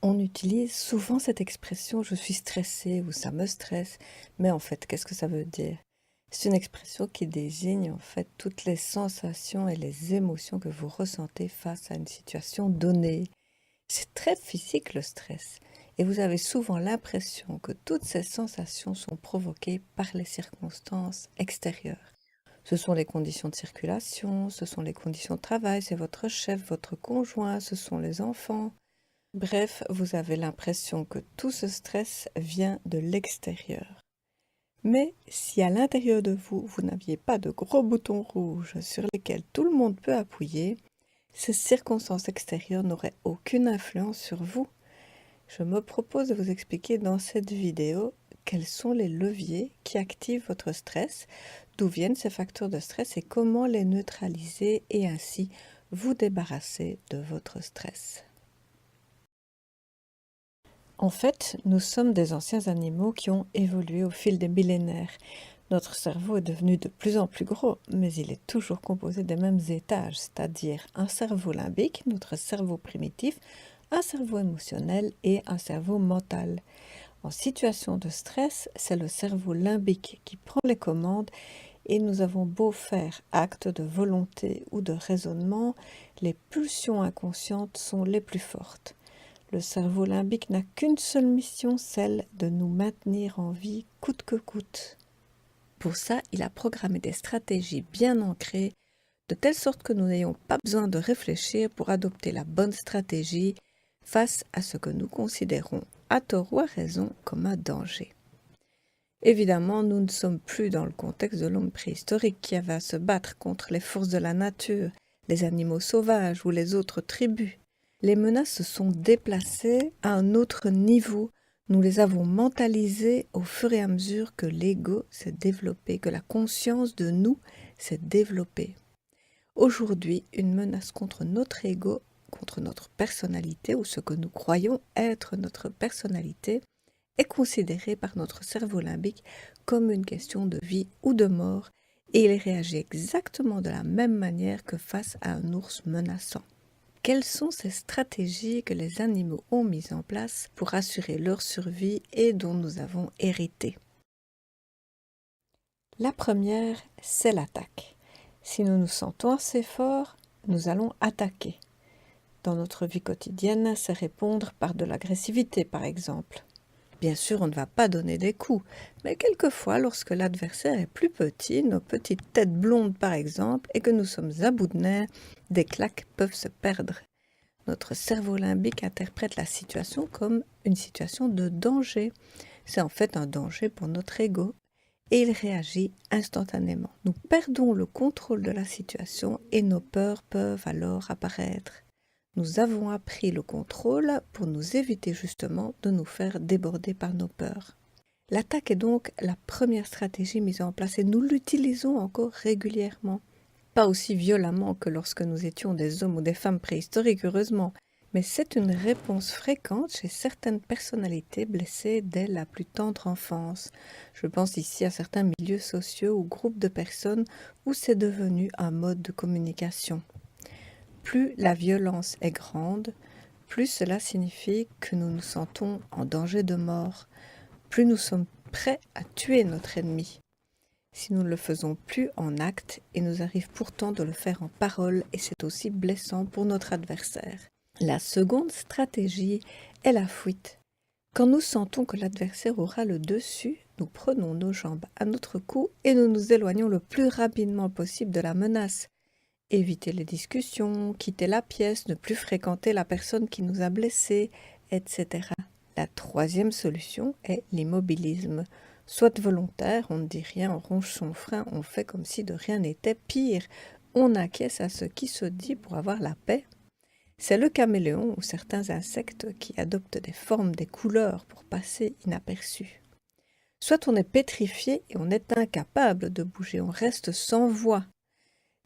On utilise souvent cette expression «je suis stressé» ou «ça me stresse», mais en fait, qu'est-ce que ça veut dire? C'est une expression qui désigne en fait toutes les sensations et les émotions que vous ressentez face à une situation donnée. C'est très physique le stress et vous avez souvent l'impression que toutes ces sensations sont provoquées par les circonstances extérieures. Ce sont les conditions de circulation, ce sont les conditions de travail, c'est votre chef, votre conjoint, ce sont les enfants. Bref, vous avez l'impression que tout ce stress vient de l'extérieur. Mais si à l'intérieur de vous, vous n'aviez pas de gros boutons rouges sur lesquels tout le monde peut appuyer, ces circonstances extérieures n'auraient aucune influence sur vous. Je me propose de vous expliquer dans cette vidéo quels sont les leviers qui activent votre stress, d'où viennent ces facteurs de stress et comment les neutraliser et ainsi vous débarrasser de votre stress. En fait, nous sommes des anciens animaux qui ont évolué au fil des millénaires. Notre cerveau est devenu de plus en plus gros, mais il est toujours composé des mêmes étages, c'est-à-dire un cerveau limbique, notre cerveau primitif, un cerveau émotionnel et un cerveau mental. En situation de stress, c'est le cerveau limbique qui prend les commandes et nous avons beau faire acte de volonté ou de raisonnement, les pulsions inconscientes sont les plus fortes. Le cerveau limbique n'a qu'une seule mission, celle de nous maintenir en vie coûte que coûte. Pour ça, il a programmé des stratégies bien ancrées, de telle sorte que nous n'ayons pas besoin de réfléchir pour adopter la bonne stratégie face à ce que nous considérons, à tort ou à raison, comme un danger. Évidemment, nous ne sommes plus dans le contexte de l'homme préhistorique qui avait à se battre contre les forces de la nature, les animaux sauvages ou les autres tribus. Les menaces se sont déplacées à un autre niveau. Nous les avons mentalisées au fur et à mesure que l'ego s'est développé, que la conscience de nous s'est développée. Aujourd'hui, une menace contre notre ego, contre notre personnalité ou ce que nous croyons être notre personnalité, est considérée par notre cerveau limbique comme une question de vie ou de mort et il réagit exactement de la même manière que face à un ours menaçant. Quelles sont ces stratégies que les animaux ont mises en place pour assurer leur survie et dont nous avons hérité? La première, c'est l'attaque. Si nous nous sentons assez forts, nous allons attaquer. Dans notre vie quotidienne, c'est répondre par de l'agressivité, par exemple. Bien sûr, on ne va pas donner des coups, mais quelquefois, lorsque l'adversaire est plus petit, nos petites têtes blondes par exemple, et que nous sommes à bout de nerfs, des claques peuvent se perdre. Notre cerveau limbique interprète la situation comme une situation de danger. C'est en fait un danger pour notre ego et il réagit instantanément. Nous perdons le contrôle de la situation et nos peurs peuvent alors apparaître. Nous avons appris le contrôle pour nous éviter justement de nous faire déborder par nos peurs. L'attaque est donc la première stratégie mise en place et nous l'utilisons encore régulièrement. Pas aussi violemment que lorsque nous étions des hommes ou des femmes préhistoriques, heureusement, mais c'est une réponse fréquente chez certaines personnalités blessées dès la plus tendre enfance. Je pense ici à certains milieux sociaux ou groupes de personnes où c'est devenu un mode de communication. Plus la violence est grande, plus cela signifie que nous nous sentons en danger de mort, plus nous sommes prêts à tuer notre ennemi. Si nous ne le faisons plus en acte, il nous arrive pourtant de le faire en parole et c'est aussi blessant pour notre adversaire. La seconde stratégie est la fuite. Quand nous sentons que l'adversaire aura le dessus, nous prenons nos jambes à notre cou et nous nous éloignons le plus rapidement possible de la menace. Éviter les discussions, quitter la pièce, ne plus fréquenter la personne qui nous a blessés, etc. La troisième solution est l'immobilisme. Soit volontaire, on ne dit rien, on ronge son frein, on fait comme si de rien n'était. Pire, on acquiesce à ce qui se dit pour avoir la paix. C'est le caméléon ou certains insectes qui adoptent des formes, des couleurs pour passer inaperçus. Soit on est pétrifié et on est incapable de bouger, on reste sans voix.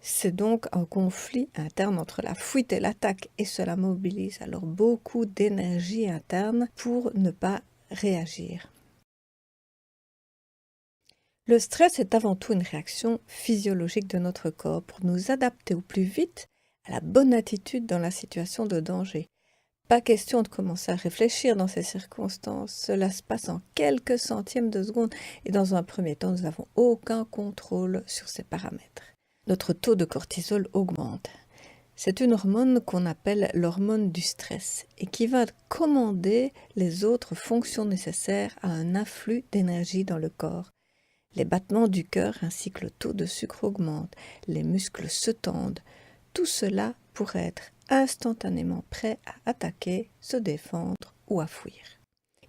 C'est donc un conflit interne entre la fuite et l'attaque et cela mobilise alors beaucoup d'énergie interne pour ne pas réagir. Le stress est avant tout une réaction physiologique de notre corps pour nous adapter au plus vite à la bonne attitude dans la situation de danger. Pas question de commencer à réfléchir dans ces circonstances. Cela se passe en quelques centièmes de seconde et dans un premier temps, nous n'avons aucun contrôle sur ces paramètres. Notre taux de cortisol augmente. C'est une hormone qu'on appelle l'hormone du stress et qui va commander les autres fonctions nécessaires à un afflux d'énergie dans le corps. Les battements du cœur ainsi que le taux de sucre augmentent, les muscles se tendent. Tout cela pour être instantanément prêt à attaquer, se défendre ou à fuir.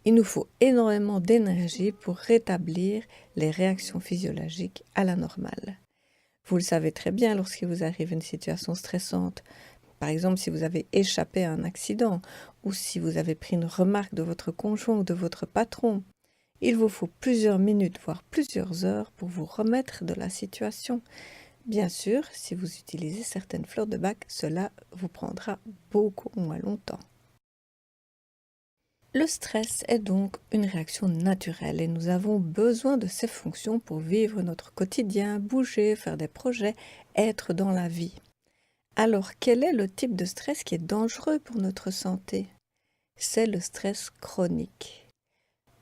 Il nous faut énormément d'énergie pour rétablir les réactions physiologiques à la normale. Vous le savez très bien lorsqu'il vous arrive une situation stressante. Par exemple, si vous avez échappé à un accident ou si vous avez pris une remarque de votre conjoint ou de votre patron. Il vous faut plusieurs minutes, voire plusieurs heures pour vous remettre de la situation. Bien sûr, si vous utilisez certaines fleurs de bac, cela vous prendra beaucoup moins longtemps. Le stress est donc une réaction naturelle et nous avons besoin de ces fonctions pour vivre notre quotidien, bouger, faire des projets, être dans la vie. Alors, quel est le type de stress qui est dangereux pour notre santé? C'est le stress chronique.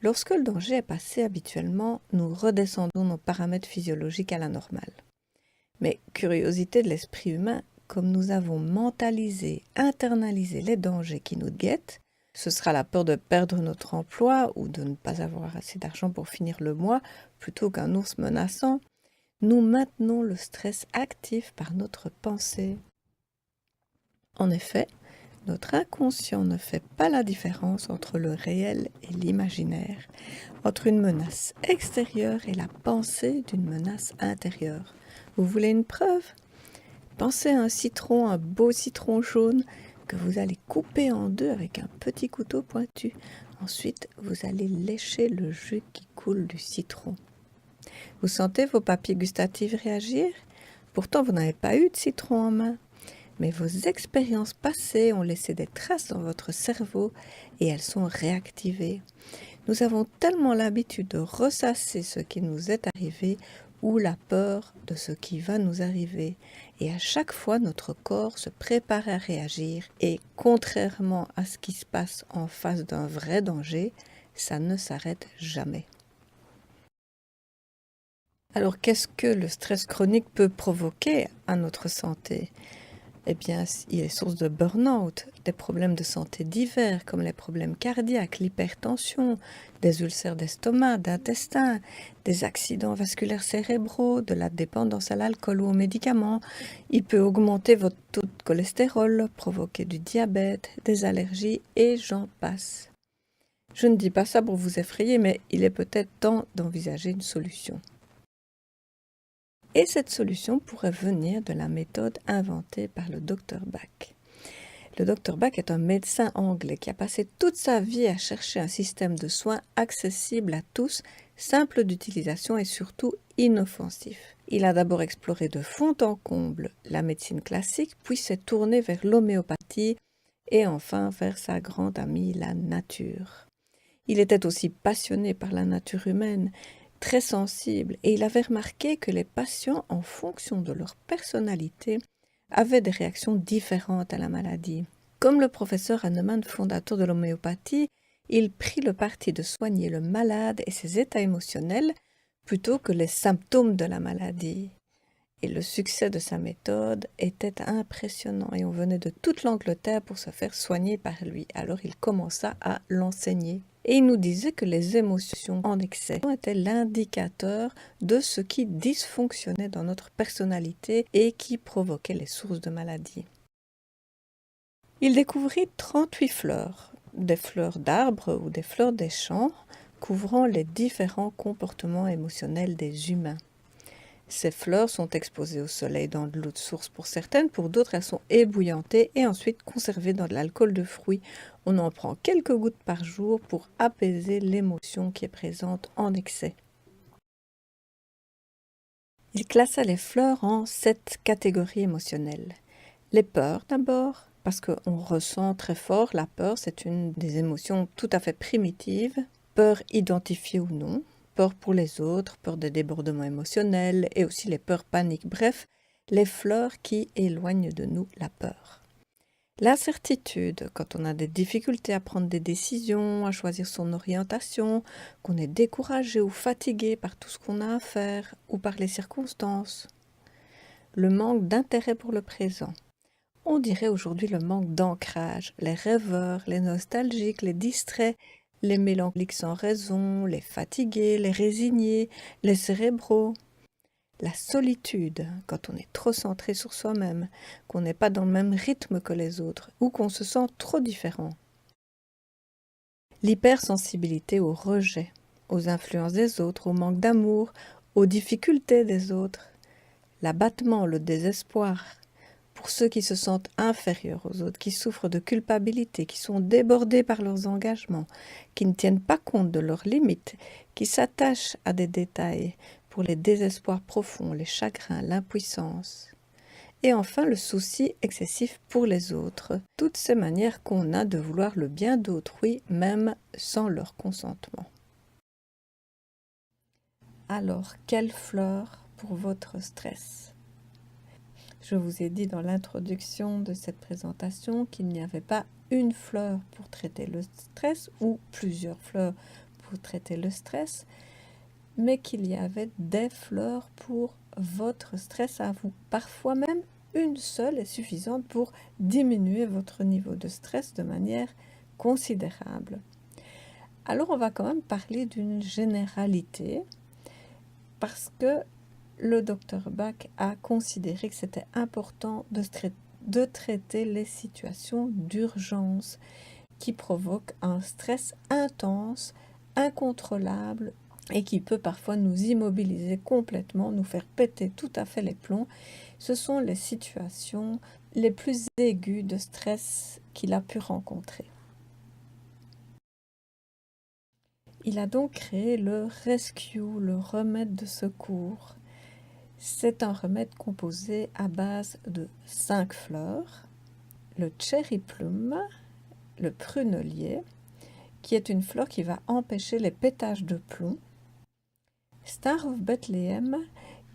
Lorsque le danger est passé habituellement, nous redescendons nos paramètres physiologiques à la normale. Mais curiosité de l'esprit humain, comme nous avons mentalisé, internalisé les dangers qui nous guettent, ce sera la peur de perdre notre emploi ou de ne pas avoir assez d'argent pour finir le mois, plutôt qu'un ours menaçant. Nous maintenons le stress actif par notre pensée. En effet, notre inconscient ne fait pas la différence entre le réel et l'imaginaire, entre une menace extérieure et la pensée d'une menace intérieure. Vous voulez une preuve? Pensez à un citron, un beau citron jaune, que vous allez couper en deux avec un petit couteau pointu. Ensuite, vous allez lécher le jus qui coule du citron. Vous sentez vos papilles gustatives réagir? Pourtant, vous n'avez pas eu de citron en main. Mais vos expériences passées ont laissé des traces dans votre cerveau et elles sont réactivées. Nous avons tellement l'habitude de ressasser ce qui nous est arrivé ou la peur de ce qui va nous arriver. Et à chaque fois, notre corps se prépare à réagir et contrairement à ce qui se passe en face d'un vrai danger, ça ne s'arrête jamais. Alors, qu'est-ce que le stress chronique peut provoquer à notre santé? Eh bien, il est source de burn-out, des problèmes de santé divers comme les problèmes cardiaques, l'hypertension, des ulcères d'estomac, d'intestin, des accidents vasculaires cérébraux, de la dépendance à l'alcool ou aux médicaments. Il peut augmenter votre taux de cholestérol, provoquer du diabète, des allergies et j'en passe. Je ne dis pas ça pour vous effrayer, mais il est peut-être temps d'envisager une solution. Et cette solution pourrait venir de la méthode inventée par le Dr Bach. Le Dr Bach est un médecin anglais qui a passé toute sa vie à chercher un système de soins accessible à tous, simple d'utilisation et surtout inoffensif. Il a d'abord exploré de fond en comble la médecine classique, puis s'est tourné vers l'homéopathie et enfin vers sa grande amie la nature. Il était aussi passionné par la nature humaine, très sensible, et il avait remarqué que les patients, en fonction de leur personnalité, avaient des réactions différentes à la maladie. Comme le professeur Hahnemann, fondateur de l'homéopathie, il prit le parti de soigner le malade et ses états émotionnels plutôt que les symptômes de la maladie. Et le succès de sa méthode était impressionnant et on venait de toute l'Angleterre pour se faire soigner par lui. Alors il commença à l'enseigner. Et il nous disait que les émotions en excès étaient l'indicateur de ce qui dysfonctionnait dans notre personnalité et qui provoquait les sources de maladies. Il découvrit 38 fleurs, des fleurs d'arbres ou des fleurs des champs, couvrant les différents comportements émotionnels des humains. Ces fleurs sont exposées au soleil dans de l'eau de source pour certaines, pour d'autres elles sont ébouillantées et ensuite conservées dans de l'alcool de fruits. On en prend quelques gouttes par jour pour apaiser l'émotion qui est présente en excès. Il classa les fleurs en 7 catégories émotionnelles. Les peurs d'abord, parce qu'on ressent très fort la peur, c'est une des émotions tout à fait primitives, peur identifiée ou non. Peur pour les autres, peur des débordements émotionnels et aussi les peurs paniques. Bref, les fleurs qui éloignent de nous la peur. L'incertitude, quand on a des difficultés à prendre des décisions, à choisir son orientation, qu'on est découragé ou fatigué par tout ce qu'on a à faire ou par les circonstances. Le manque d'intérêt pour le présent. On dirait aujourd'hui le manque d'ancrage, les rêveurs, les nostalgiques, les distraits, les mélancoliques sans raison, les fatigués, les résignés, les cérébraux. La solitude, quand on est trop centré sur soi-même, qu'on n'est pas dans le même rythme que les autres, ou qu'on se sent trop différent. L'hypersensibilité au rejet, aux influences des autres, au manque d'amour, aux difficultés des autres. L'abattement, le désespoir, pour ceux qui se sentent inférieurs aux autres, qui souffrent de culpabilité, qui sont débordés par leurs engagements, qui ne tiennent pas compte de leurs limites, qui s'attachent à des détails, pour les désespoirs profonds, les chagrins, l'impuissance. Et enfin, le souci excessif pour les autres, toutes ces manières qu'on a de vouloir le bien d'autrui, même sans leur consentement. Alors, quelle fleur pour votre stress ? Je vous ai dit dans l'introduction de cette présentation qu'il n'y avait pas une fleur pour traiter le stress ou plusieurs fleurs pour traiter le stress, mais qu'il y avait des fleurs pour votre stress à vous. Parfois même, une seule est suffisante pour diminuer votre niveau de stress de manière considérable. Alors on va quand même parler d'une généralité parce que le docteur Bach a considéré que c'était important de traiter les situations d'urgence qui provoquent un stress intense, incontrôlable et qui peut parfois nous immobiliser complètement, nous faire péter tout à fait les plombs. Ce sont les situations les plus aiguës de stress qu'il a pu rencontrer. Il a donc créé le Rescue, le remède de secours. C'est un remède composé à base de 5 fleurs, le cherry plum, le prunelier, qui est une fleur qui va empêcher les pétages de plomb, Star of Bethlehem,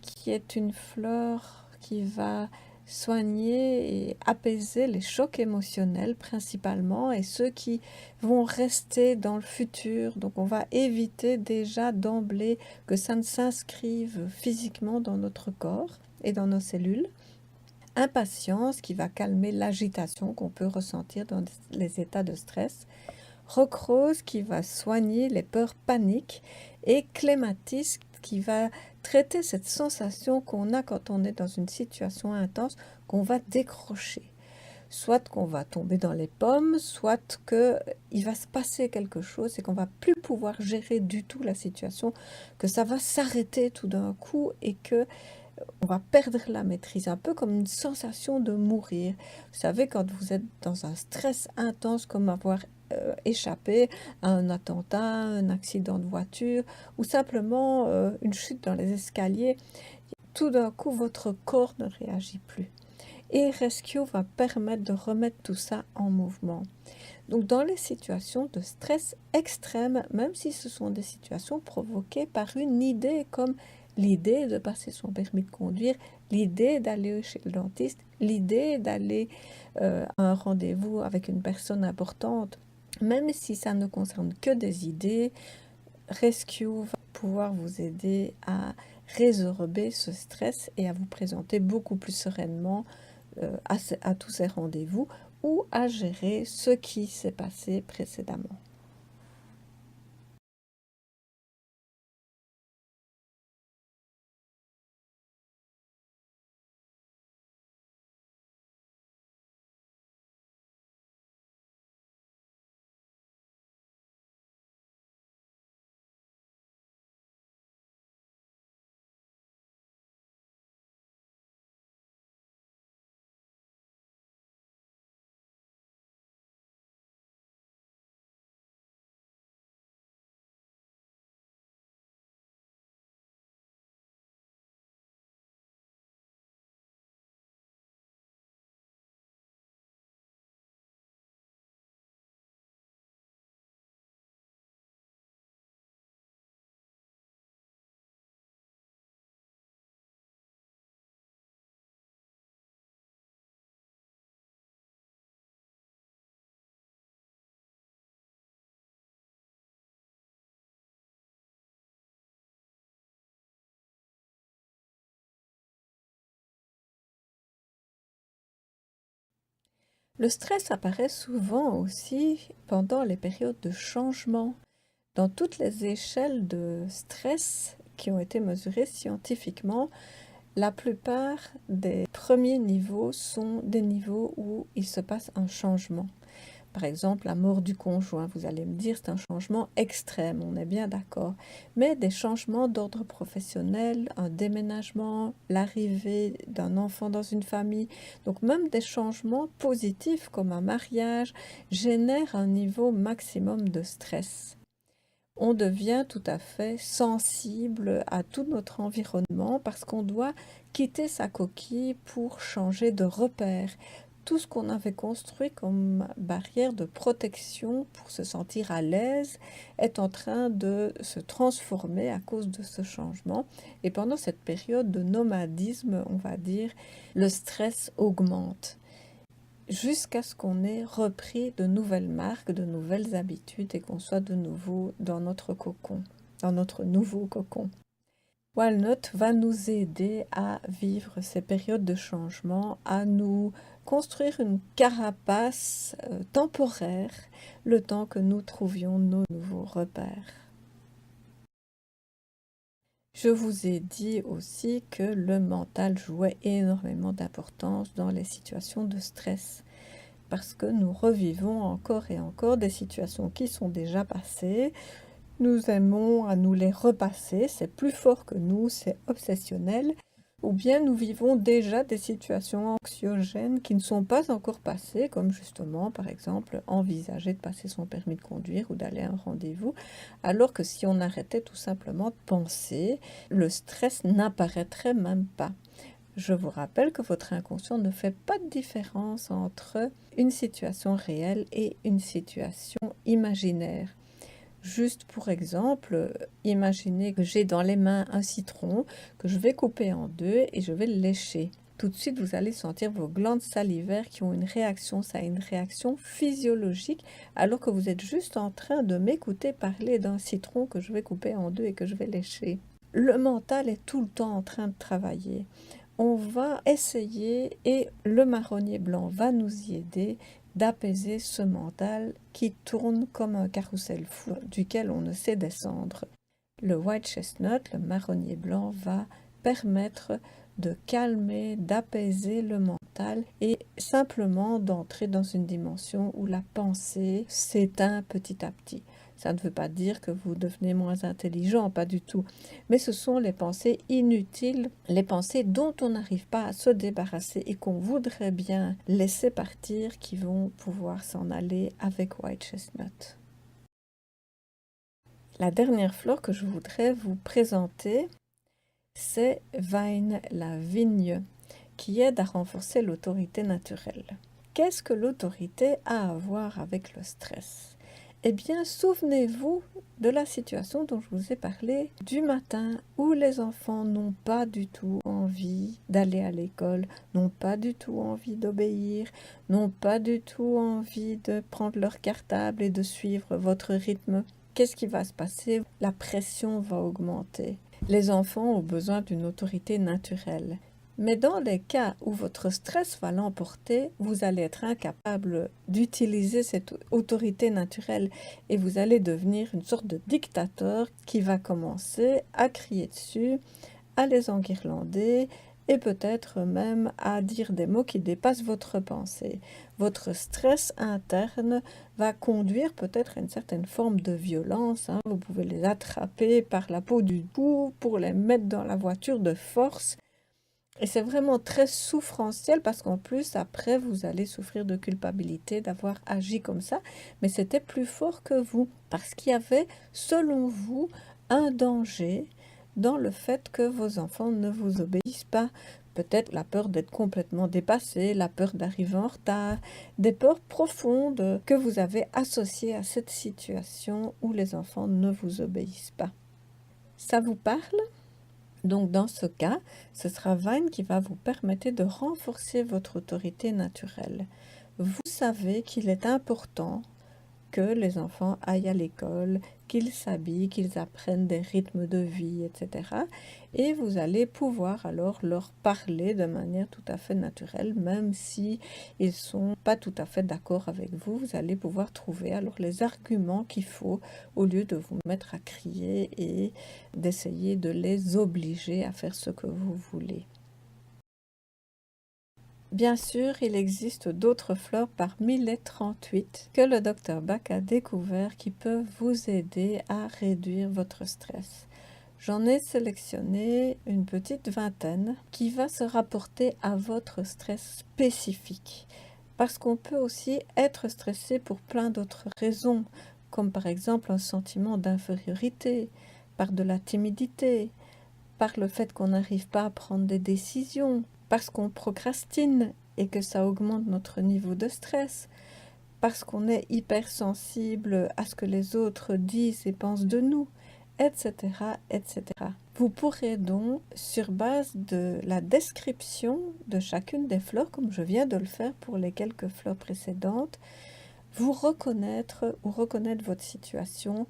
qui est une fleur qui va soigner et apaiser les chocs émotionnels principalement et ceux qui vont rester dans le futur. Donc on va éviter déjà d'emblée que ça ne s'inscrive physiquement dans notre corps et dans nos cellules. Impatience qui va calmer l'agitation qu'on peut ressentir dans les états de stress. Roc rose qui va soigner les peurs paniques et clématis qui va traiter cette sensation qu'on a quand on est dans une situation intense, qu'on va décrocher. Soit qu'on va tomber dans les pommes, soit qu'il va se passer quelque chose et qu'on va plus pouvoir gérer du tout la situation, que ça va s'arrêter tout d'un coup et que on va perdre la maîtrise, un peu comme une sensation de mourir. Vous savez, quand vous êtes dans un stress intense, comme avoir échappé à un attentat, un accident de voiture, ou simplement une chute dans les escaliers, tout d'un coup, votre corps ne réagit plus. Et Rescue va permettre de remettre tout ça en mouvement. Donc, dans les situations de stress extrême, même si ce sont des situations provoquées par une idée comme l'idée de passer son permis de conduire, l'idée d'aller chez le dentiste, l'idée d'aller à un rendez-vous avec une personne importante, même si ça ne concerne que des idées, Rescue va pouvoir vous aider à résorber ce stress et à vous présenter beaucoup plus sereinement à tous ces rendez-vous ou à gérer ce qui s'est passé précédemment. Le stress apparaît souvent aussi pendant les périodes de changement. Dans toutes les échelles de stress qui ont été mesurées scientifiquement, la plupart des premiers niveaux sont des niveaux où il se passe un changement. Par exemple, la mort du conjoint, vous allez me dire, c'est un changement extrême, on est bien d'accord. Mais des changements d'ordre professionnel, un déménagement, l'arrivée d'un enfant dans une famille, donc même des changements positifs comme un mariage, génèrent un niveau maximum de stress. On devient tout à fait sensible à tout notre environnement parce qu'on doit quitter sa coquille pour changer de repère. Tout ce qu'on avait construit comme barrière de protection pour se sentir à l'aise est en train de se transformer à cause de ce changement. Et pendant cette période de nomadisme, on va dire, le stress augmente jusqu'à ce qu'on ait repris de nouvelles marques, de nouvelles habitudes et qu'on soit de nouveau dans notre cocon, dans notre nouveau cocon. Walnut va nous aider à vivre ces périodes de changement, à nous construire une carapace temporaire, le temps que nous trouvions nos nouveaux repères. Je vous ai dit aussi que le mental jouait énormément d'importance dans les situations de stress, parce que nous revivons encore et encore des situations qui sont déjà passées. Nous aimons à nous les repasser, c'est plus fort que nous, c'est obsessionnel. Ou bien nous vivons déjà des situations anxiogènes qui ne sont pas encore passées, comme justement, par exemple, envisager de passer son permis de conduire ou d'aller à un rendez-vous, alors que si on arrêtait tout simplement de penser, le stress n'apparaîtrait même pas. Je vous rappelle que votre inconscient ne fait pas de différence entre une situation réelle et une situation imaginaire. Juste pour exemple, imaginez que j'ai dans les mains un citron que je vais couper en deux et je vais le lécher. Tout de suite, vous allez sentir vos glandes salivaires qui ont une réaction, ça a une réaction physiologique, alors que vous êtes juste en train de m'écouter parler d'un citron que je vais couper en deux et que je vais lécher. Le mental est tout le temps en train de travailler. On va essayer, et le marronnier blanc va nous y aider, d'apaiser ce mental qui tourne comme un carrousel fou duquel on ne sait descendre. Le white chestnut, le marronnier blanc, va permettre de calmer, d'apaiser le mental et simplement d'entrer dans une dimension où la pensée s'éteint petit à petit. Ça ne veut pas dire que vous devenez moins intelligent, pas du tout. Mais ce sont les pensées inutiles, les pensées dont on n'arrive pas à se débarrasser et qu'on voudrait bien laisser partir, qui vont pouvoir s'en aller avec White Chestnut. La dernière fleur que je voudrais vous présenter, c'est Vine, la vigne, qui aide à renforcer l'autorité naturelle. Qu'est-ce que l'autorité a à voir avec le stress ? Eh bien, souvenez-vous de la situation dont je vous ai parlé du matin où les enfants n'ont pas du tout envie d'aller à l'école, n'ont pas du tout envie d'obéir, n'ont pas du tout envie de prendre leur cartable et de suivre votre rythme. Qu'est-ce qui va se passer? La pression va augmenter. Les enfants ont besoin d'une autorité naturelle. Mais dans les cas où votre stress va l'emporter, vous allez être incapable d'utiliser cette autorité naturelle et vous allez devenir une sorte de dictateur qui va commencer à crier dessus, à les enguirlander et peut-être même à dire des mots qui dépassent votre pensée. Votre stress interne va conduire peut-être à une certaine forme de violence. Vous pouvez les attraper par la peau du cou pour les mettre dans la voiture de force. Et c'est vraiment très souffrentiel parce qu'en plus, après, vous allez souffrir de culpabilité d'avoir agi comme ça. Mais c'était plus fort que vous parce qu'il y avait, selon vous, un danger dans le fait que vos enfants ne vous obéissent pas. Peut-être la peur d'être complètement dépassé, la peur d'arriver en retard, des peurs profondes que vous avez associées à cette situation où les enfants ne vous obéissent pas. Ça vous parle ? Donc dans ce cas, ce sera Vine qui va vous permettre de renforcer votre autorité naturelle. Vous savez qu'il est important que les enfants aillent à l'école, qu'ils s'habillent, qu'ils apprennent des rythmes de vie, etc. Et vous allez pouvoir alors leur parler de manière tout à fait naturelle, même si ils sont pas tout à fait d'accord avec vous. Vous allez pouvoir trouver alors les arguments qu'il faut au lieu de vous mettre à crier et d'essayer de les obliger à faire ce que vous voulez. Bien sûr, il existe d'autres fleurs parmi les 38 que le docteur Bach a découvert qui peuvent vous aider à réduire votre stress. J'en ai sélectionné une petite vingtaine qui va se rapporter à votre stress spécifique. Parce qu'on peut aussi être stressé pour plein d'autres raisons, comme par exemple un sentiment d'infériorité, par de la timidité, par le fait qu'on n'arrive pas à prendre des décisions, parce qu'on procrastine et que ça augmente notre niveau de stress, parce qu'on est hypersensible à ce que les autres disent et pensent de nous, etc., etc. Vous pourrez donc, sur base de la description de chacune des fleurs, comme je viens de le faire pour les quelques fleurs précédentes, vous reconnaître ou reconnaître votre situation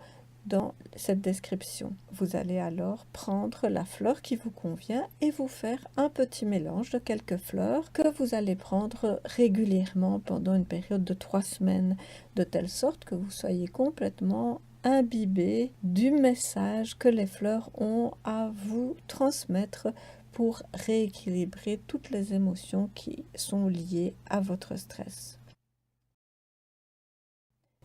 dans cette description. Vous allez alors prendre la fleur qui vous convient et vous faire un petit mélange de quelques fleurs que vous allez prendre régulièrement pendant une période de 3 semaines, de telle sorte que vous soyez complètement imbibé du message que les fleurs ont à vous transmettre pour rééquilibrer toutes les émotions qui sont liées à votre stress.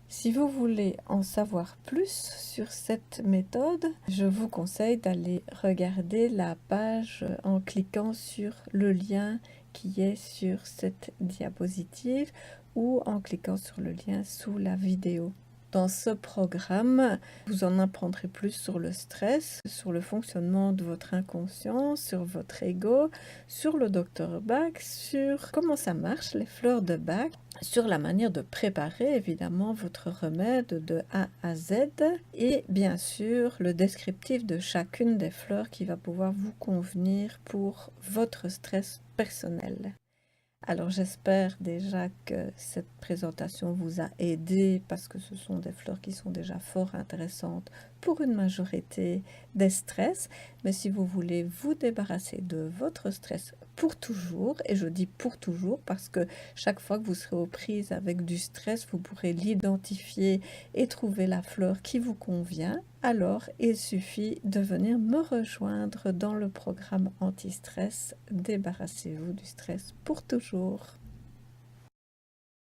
Si vous voulez en savoir plus sur cette méthode, je vous conseille d'aller regarder la page en cliquant sur le lien qui est sur cette diapositive ou en cliquant sur le lien sous la vidéo. Dans ce programme, vous en apprendrez plus sur le stress, sur le fonctionnement de votre inconscient, sur votre ego, sur le docteur Bach, sur comment ça marche, les fleurs de Bach, sur la manière de préparer évidemment votre remède de A à Z et bien sûr le descriptif de chacune des fleurs qui va pouvoir vous convenir pour votre stress personnel. Alors j'espère déjà que cette présentation vous a aidé parce que ce sont des fleurs qui sont déjà fort intéressantes pour une majorité des stress. Mais si vous voulez vous débarrasser de votre stress pour toujours, et je dis pour toujours parce que chaque fois que vous serez aux prises avec du stress, vous pourrez l'identifier et trouver la fleur qui vous convient. Alors, il suffit de venir me rejoindre dans le programme anti-stress. Débarrassez-vous du stress pour toujours.